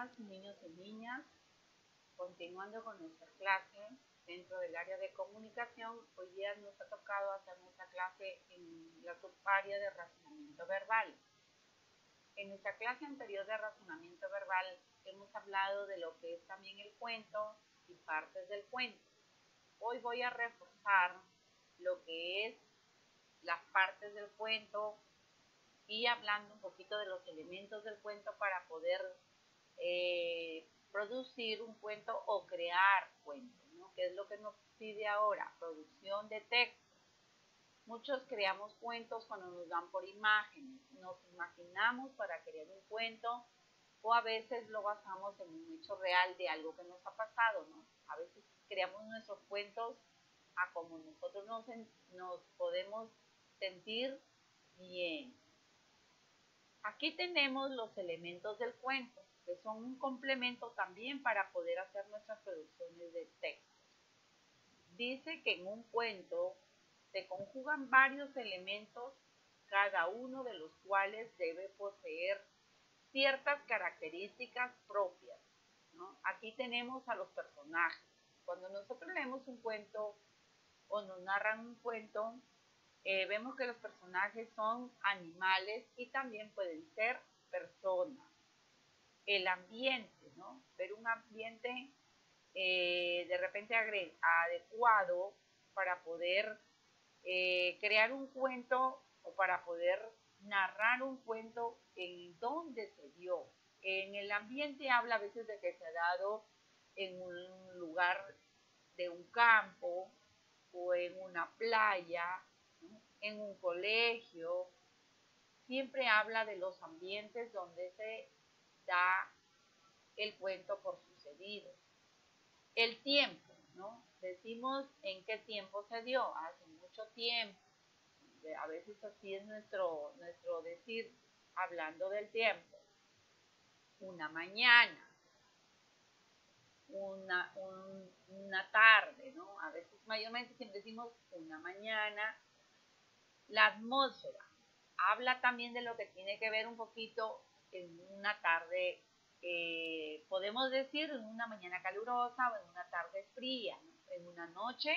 días, niños y niñas. Continuando con nuestra clase dentro del área de comunicación, hoy día nos ha tocado hacer nuestra clase en la subárea de razonamiento verbal. En nuestra clase anterior de razonamiento verbal hemos hablado de lo que es también el cuento y partes del cuento. Hoy voy a reforzar lo que es las partes del cuento y hablando un poquito de los elementos del cuento para poder producir un cuento o crear cuentos, ¿no? Que es lo que nos pide ahora, producción de texto. Muchos creamos cuentos cuando nos dan por imágenes, nos imaginamos para crear un cuento o a veces lo basamos en un hecho real de algo que nos ha pasado, ¿no? A veces creamos nuestros cuentos a como nosotros nos podemos sentir bien. Aquí tenemos los elementos del cuento, que son un complemento también para poder hacer nuestras producciones de texto. Dice que en un cuento se conjugan varios elementos, cada uno de los cuales debe poseer ciertas características propias, ¿no? Aquí tenemos a los personajes. Cuando nosotros leemos un cuento o nos narran un cuento, vemos que los personajes son animales y también pueden ser personas. El ambiente, ¿no? Ver un ambiente de repente adecuado para poder crear un cuento o para poder narrar un cuento en donde se dio. En el ambiente habla a veces de que se ha dado en un lugar de un campo o en una playa, ¿no? En un colegio. Siempre habla de los ambientes donde se da el cuento por sucedido. El tiempo, ¿no? Decimos en qué tiempo se dio, hace mucho tiempo. A veces así es nuestro decir, hablando del tiempo. Una mañana, una tarde, ¿no? A veces mayormente siempre decimos una mañana. La atmósfera habla también de lo que tiene que ver un poquito en una tarde, podemos decir en una mañana calurosa o en una tarde fría, ¿no? En una noche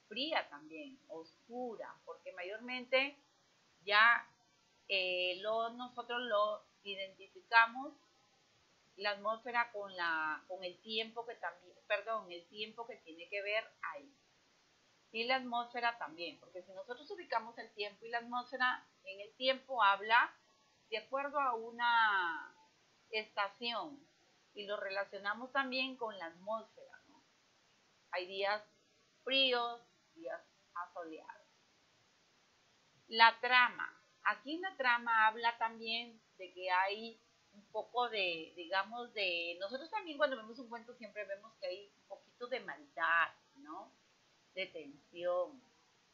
fría también, oscura, porque mayormente ya nosotros lo identificamos la atmósfera con el tiempo que también, el tiempo que tiene que ver ahí. Y la atmósfera también, porque si nosotros ubicamos el tiempo y la atmósfera, en el tiempo habla de acuerdo a una estación y lo relacionamos también con la atmósfera, ¿no? Hay días fríos, días asoleados. La trama. Aquí la trama habla también de que hay un poco de, digamos, nosotros también cuando vemos un cuento siempre vemos que hay un poquito de maldad, ¿no? De tensión,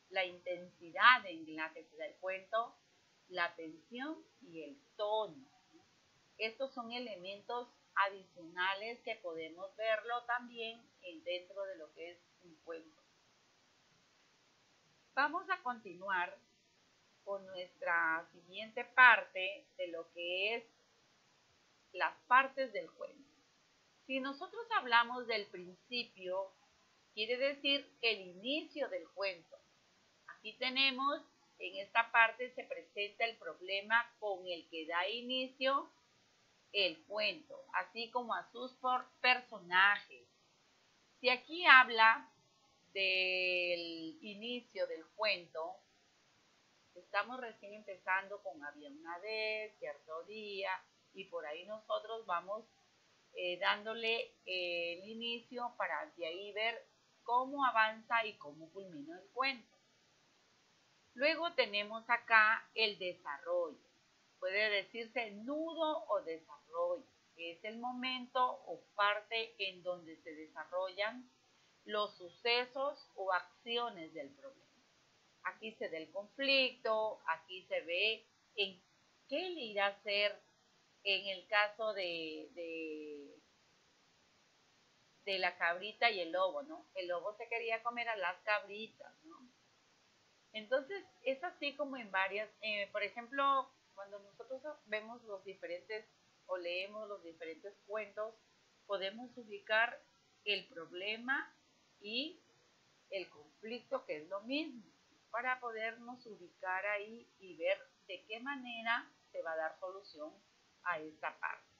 la intensidad en la que se da el cuento, la tensión y el tono. Estos son elementos adicionales que podemos verlo también dentro de lo que es un cuento. Vamos a continuar con nuestra siguiente parte de lo que es las partes del cuento. Si nosotros hablamos del principio, quiere decir el inicio del cuento. Aquí tenemos, en esta parte se presenta el problema con el que da inicio el cuento, así como a sus personajes. Si aquí habla del inicio del cuento, estamos recién empezando con había una vez, cierto día, y por ahí nosotros vamos dándole el inicio para de ahí ver cómo avanza y cómo culmina el cuento. Luego tenemos acá el desarrollo. Puede decirse nudo o desarrollo, que es el momento o parte en donde se desarrollan los sucesos o acciones del problema. Aquí se ve el conflicto, aquí se ve en qué le irá a hacer en el caso de la cabrita y el lobo, ¿no? El lobo se quería comer a las cabritas, ¿no? Entonces, es así como en varias, por ejemplo, cuando nosotros vemos los diferentes o leemos los diferentes cuentos, podemos ubicar el problema y el conflicto, que es lo mismo, para podernos ubicar ahí y ver de qué manera se va a dar solución a esta parte.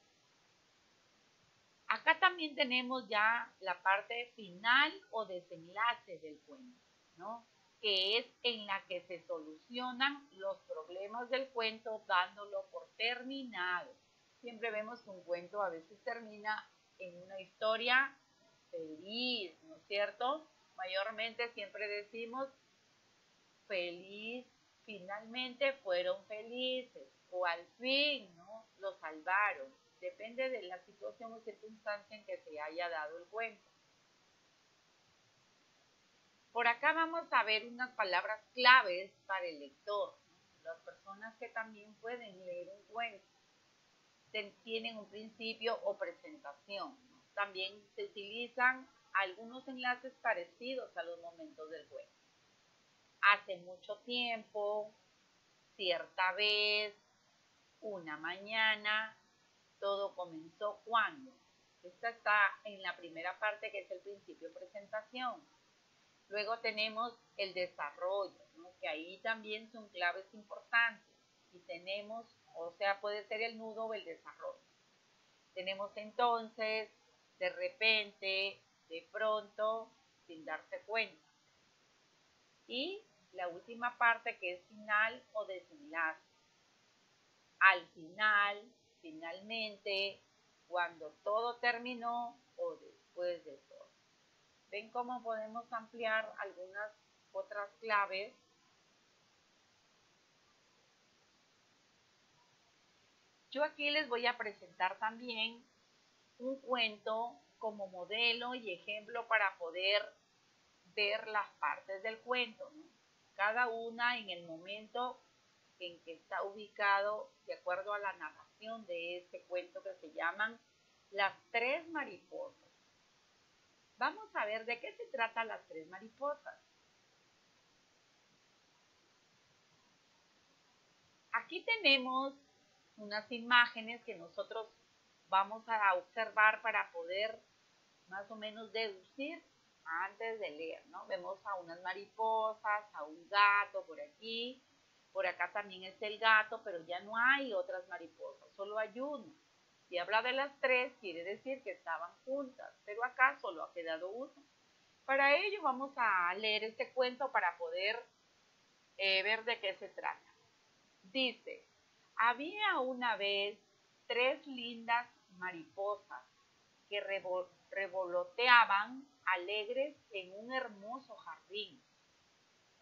Acá también tenemos ya la parte final o desenlace del cuento, ¿no? Que es en la que se solucionan los problemas del cuento dándolo por terminado. Siempre vemos que un cuento a veces termina en una historia feliz, ¿no es cierto? Mayormente siempre decimos feliz, finalmente fueron felices o al fin, ¿no? Lo salvaron. Depende de la situación o circunstancia en que se haya dado el cuento. Por acá vamos a ver unas palabras claves para el lector. Las personas que también pueden leer un cuento tienen un principio o presentación. También se utilizan algunos enlaces parecidos a los momentos del cuento. Hace mucho tiempo, cierta vez, una mañana, todo comenzó cuando. Esta está en la primera parte, que es el principio presentación. Luego tenemos el desarrollo, ¿no? Que ahí también son claves importantes. Y tenemos, o sea, puede ser el nudo o el desarrollo. Tenemos entonces, de repente, de pronto, sin darse cuenta. Y la última parte, que es final o desenlace. Al final, finalmente, cuando todo terminó o después de todo. ¿Ven cómo podemos ampliar algunas otras claves? Yo aquí les voy a presentar también un cuento como modelo y ejemplo para poder ver las partes del cuento, ¿no? Cada una en el momento en que está ubicado de acuerdo a la narración de este cuento, que se llaman Las Tres Mariposas. Vamos a ver de qué se trata Las Tres Mariposas. Aquí tenemos unas imágenes que nosotros vamos a observar para poder más o menos deducir antes de leer, ¿no? Vemos a unas mariposas, a un gato por acá también es el gato, pero ya no hay otras mariposas, solo hay una. Si habla de las tres, quiere decir que estaban juntas, pero acá solo ha quedado una. Para ello vamos a leer este cuento para poder ver de qué se trata. Dice, había una vez tres lindas mariposas que revoloteaban alegres en un hermoso jardín,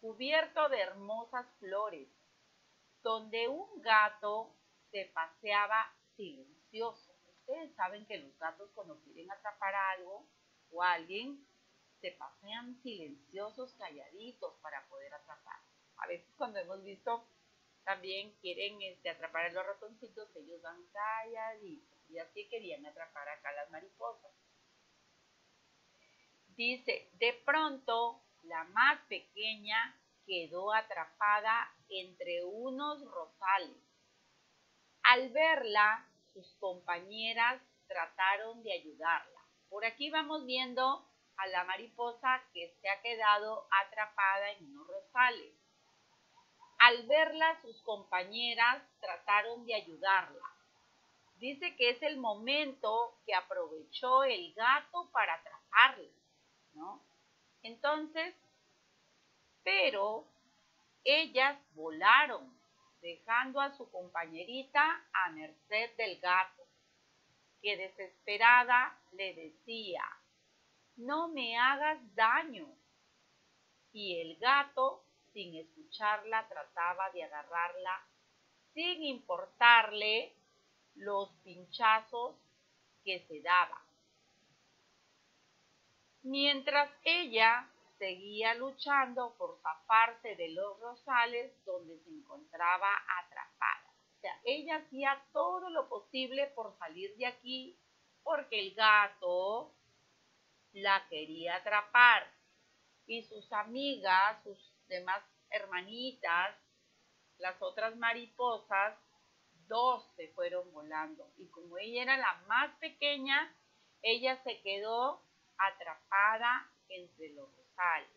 cubierto de hermosas flores, donde un gato se paseaba silencioso. Ustedes saben que los gatos, cuando quieren atrapar a algo o a alguien, se pasean silenciosos, calladitos para poder atrapar. A veces cuando hemos visto también quieren atrapar a los ratoncitos, ellos van calladitos. Y así querían atrapar acá las mariposas. Dice, de pronto la más pequeña quedó atrapada entre unos rosales. Al verla, sus compañeras trataron de ayudarla. Por aquí vamos viendo a la mariposa que se ha quedado atrapada en unos rosales. Al verla, sus compañeras trataron de ayudarla. Dice que es el momento que aprovechó el gato para atraparla, ¿no? Entonces, pero ellas volaron, dejando a su compañerita a merced del gato, que desesperada le decía, no me hagas daño. Y el gato, sin escucharla, trataba de agarrarla sin importarle los pinchazos que se daban. Mientras ella seguía luchando por zafarse de los rosales donde se encontraba atrapada. O sea, ella hacía todo lo posible por salir de aquí porque el gato la quería atrapar y sus amigas, sus demás hermanitas, las otras mariposas, dos se fueron volando. Y como ella era la más pequeña, ella se quedó atrapada entre los rosales.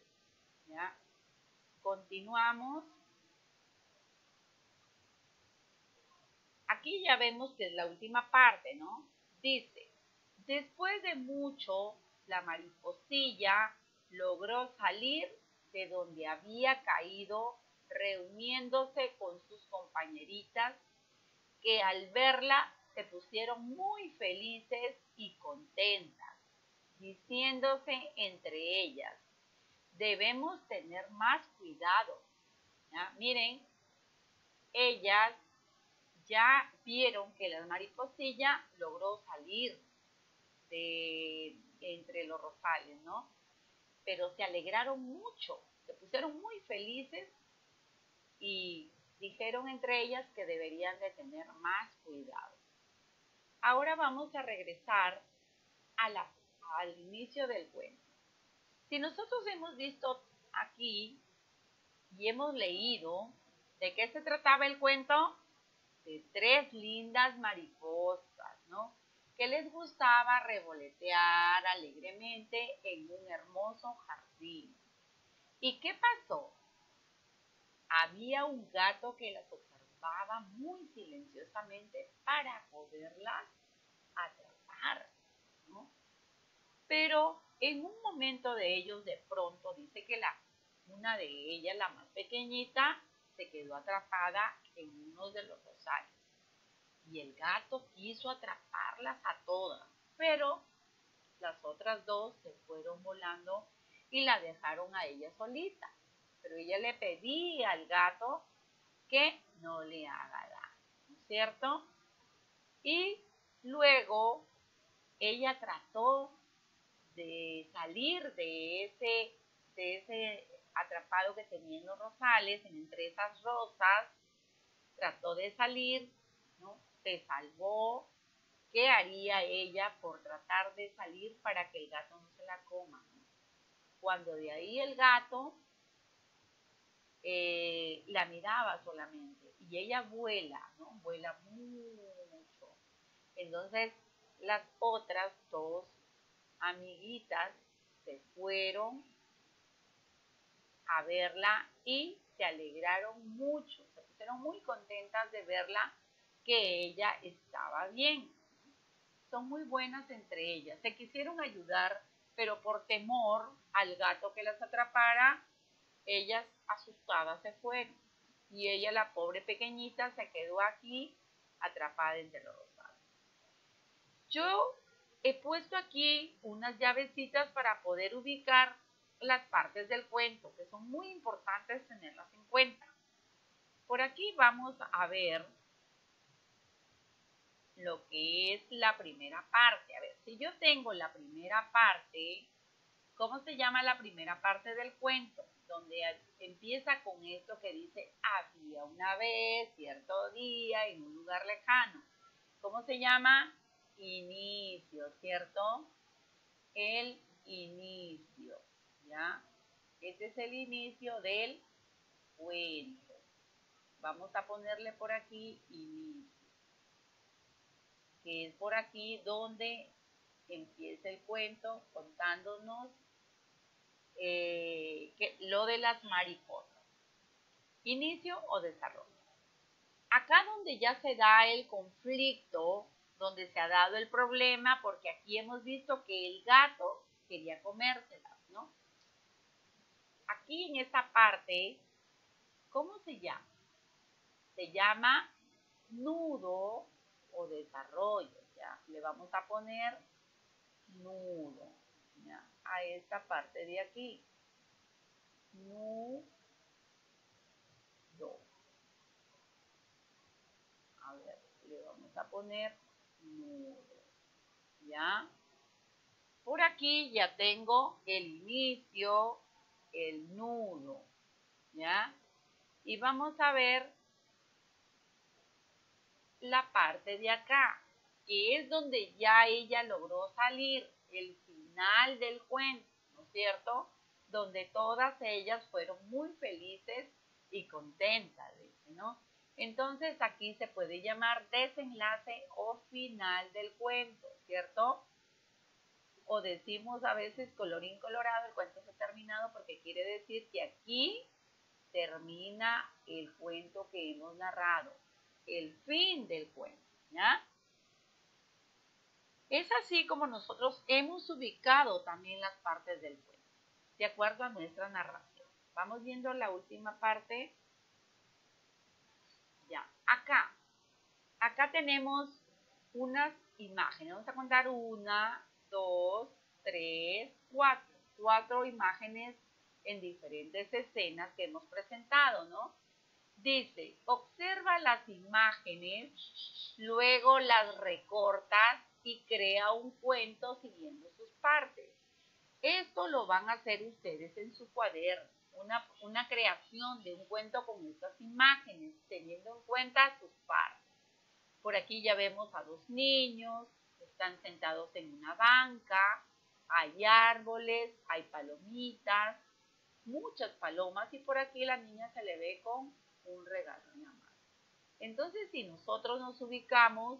¿Ya? Continuamos. Aquí ya vemos que es la última parte, ¿no? Dice, después de mucho, la mariposilla logró salir de donde había caído, reuniéndose con sus compañeritas, que al verla se pusieron muy felices y contentas, diciéndose entre ellas, debemos tener más cuidado. ¿Ya? Miren, ellas ya vieron que la mariposilla logró salir de entre los rosales, ¿no? Pero se alegraron mucho, se pusieron muy felices y dijeron entre ellas que deberían de tener más cuidado. Ahora vamos a regresar al inicio del cuento. Si nosotros hemos visto aquí y hemos leído de qué se trataba el cuento, de tres lindas mariposas, ¿no? Que les gustaba revolotear alegremente en un hermoso jardín. ¿Y qué pasó? Había un gato que las observaba muy silenciosamente para poderlas atrapar, ¿no? Pero en un momento de ellos, de pronto, dice que una de ellas, la más pequeñita, se quedó atrapada en uno de los rosales. Y el gato quiso atraparlas a todas, pero las otras dos se fueron volando y la dejaron a ella solita. Pero ella le pedía al gato que no le haga daño, ¿no es cierto? Y luego ella trató de salir de ese atrapado que tenía en los rosales, entre esas rosas, trató de salir, ¿no? Se salvó. ¿Qué haría ella por tratar de salir para que el gato no se la coma? Cuando de ahí el gato la miraba solamente y ella vuela, ¿no? Vuela mucho. Entonces las otras dos amiguitas se fueron a verla y se alegraron mucho, se pusieron muy contentas de verla, que ella estaba bien. Son muy buenas entre ellas. Se quisieron ayudar, pero por temor al gato que las atrapara, ellas asustadas se fueron. Y ella, la pobre pequeñita, se quedó aquí atrapada entre los rosales. Yo he puesto aquí unas llavecitas para poder ubicar las partes del cuento, que son muy importantes tenerlas en cuenta. Por aquí vamos a ver lo que es la primera parte. A ver, si yo tengo la primera parte, ¿cómo se llama la primera parte del cuento? Donde empieza con esto que dice, había una vez, cierto día, en un lugar lejano. ¿Cómo se llama? Inicio, ¿cierto? El inicio, ¿ya? Este es el inicio del cuento. Vamos a ponerle por aquí inicio, que es por aquí donde empieza el cuento contándonos lo de las mariposas. Inicio o desarrollo. Acá donde ya se da el conflicto, donde se ha dado el problema, porque aquí hemos visto que el gato quería comérselas, ¿no? Aquí en esta parte, ¿cómo se llama? Se llama nudo o desarrollo, ¿ya? Le vamos a poner nudo, ¿ya? A esta parte de aquí. Nudo. A ver, le vamos a poner nudo, ¿ya? Por aquí ya tengo el inicio, el nudo, ¿ya? Y vamos a ver la parte de acá, que es donde ya ella logró salir, el final del cuento, ¿no es cierto? Donde todas ellas fueron muy felices y contentas, ¿no? Entonces aquí se puede llamar desenlace o final del cuento, ¿cierto? O decimos a veces colorín colorado, el cuento se ha terminado porque quiere decir que aquí termina el cuento que hemos narrado, el fin del cuento, ¿ya? Es así como nosotros hemos ubicado también las partes del cuento, de acuerdo a nuestra narración. Vamos viendo la última parte. Ya, acá tenemos unas imágenes. Vamos a contar 1, 2, 3, 4. 4 imágenes en diferentes escenas que hemos presentado, ¿no? Dice, observa las imágenes, luego las recortas y crea un cuento siguiendo sus partes. Esto lo van a hacer ustedes en su cuaderno, una creación de un cuento con estas imágenes, teniendo en cuenta sus partes. Por aquí ya vemos a 2 niños, están sentados en una banca, hay árboles, hay palomitas, muchas palomas y por aquí la niña se le ve con un regalo en la mano. Entonces, si nosotros nos ubicamos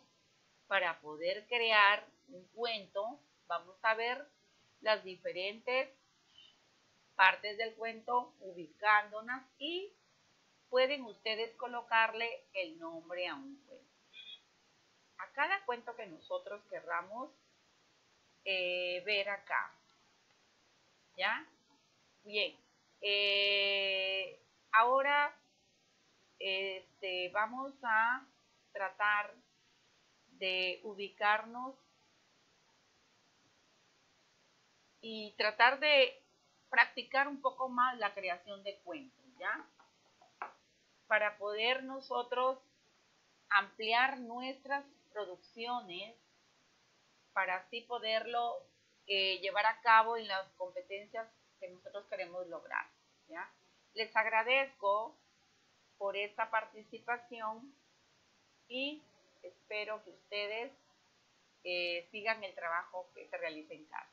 para poder crear un cuento, vamos a ver las diferentes partes del cuento ubicándolas y pueden ustedes colocarle el nombre a un cuento. A cada cuento que nosotros querramos ver acá, ¿ya? Bien, ahora vamos a tratar de ubicarnos y tratar de practicar un poco más la creación de cuentos, ¿ya? Para poder nosotros ampliar nuestras producciones, para así poderlo llevar a cabo en las competencias que nosotros queremos lograr, ¿ya? Les agradezco por esta participación y espero que ustedes sigan el trabajo que se realiza en casa.